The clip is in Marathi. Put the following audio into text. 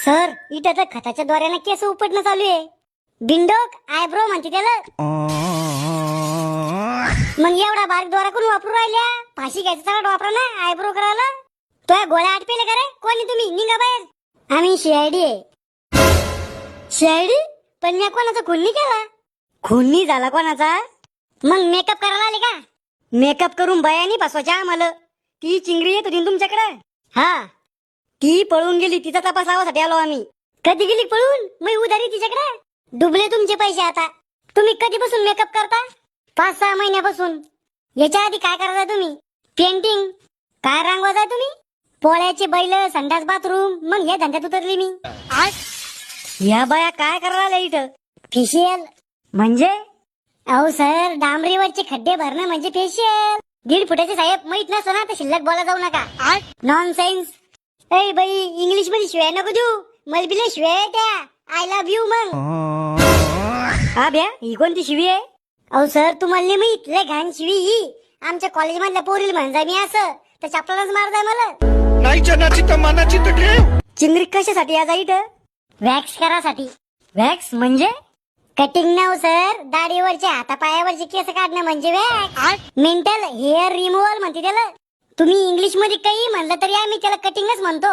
सर इथं तर खताच्या द्वाराने केस उपटणं चालू आहे. बिंडोक आयब्रो म्हणते त्याला. मग एवढा बारीक द्वारा कोण वापरू राहिल्या? फाशी घ्यायचं चला वापरा ना आयब्रो करायला. तो गोळ्या आटपेले का रे? कोणी तुम्ही? निघा बाहेर. आम्ही सीआयडी आहे. सीआयडी? पण मी कोणाचा खून नाही केला. खून नाही झाला कोणाचा? मग मेकअप करायला आले का? मेकअप करून बयानी बसवायच्या आम्हाला. ती चिंगरी येत होती तुमच्याकडे. हा ती पळून गेली, तिचा तपास लावासाठी आलो आम्ही. कधी गेली पळून? मी उधारी तिच्याकडे. डुबले तुमचे पैसे आता. तुम्ही कधीपासून मेकअप करता? 5-6 महिन्यापासून. याच्या आधी काय करता तुम्ही? पेंटिंग. काय रंगवताय तुम्ही? पोळ्याचे बैल, संडास बाथरूम. मग या धंद्यात उतरली मी. या बाया काय करायला इथं? फेशियल म्हणजे? अहो सर, डांबरीवरचे खड्डे भरणं म्हणजे फेशियल. 1.5 फुटाचे साहेब माहित नसतं ना तर शिल्लक बोला जाऊ नका. नॉनसेन्स. ए बाई, इंग्लिश मध्ये शिवाय नको देऊ. मलबिले शिवाय त्या आय लव्ह यू. मग हा ब्या, ही कोणती शिवी आहे? अहो सर, तुम्हाला माहित लय घाण शिवी ही. आमच्या कॉलेज मधल्या पोरीला म्हणजा मी असं तर चपलाच मारताय मला. नाही जनाची तर मनाची तर ठेव. चिंगरी कशासाठी आज इथं? वॅक्स करासाठी. वॅक्स म्हणजे? कटिंग नाव सर. दाढीवरचे हातापायावरचे केस काढणं म्हणजे वॅक्स. मेंटल हेअर रिमूव्हल म्हणते त्याला. तुम्ही इंग्लिश मध्ये काही म्हणलं तरी आम्ही त्याला कटिंगच म्हणतो.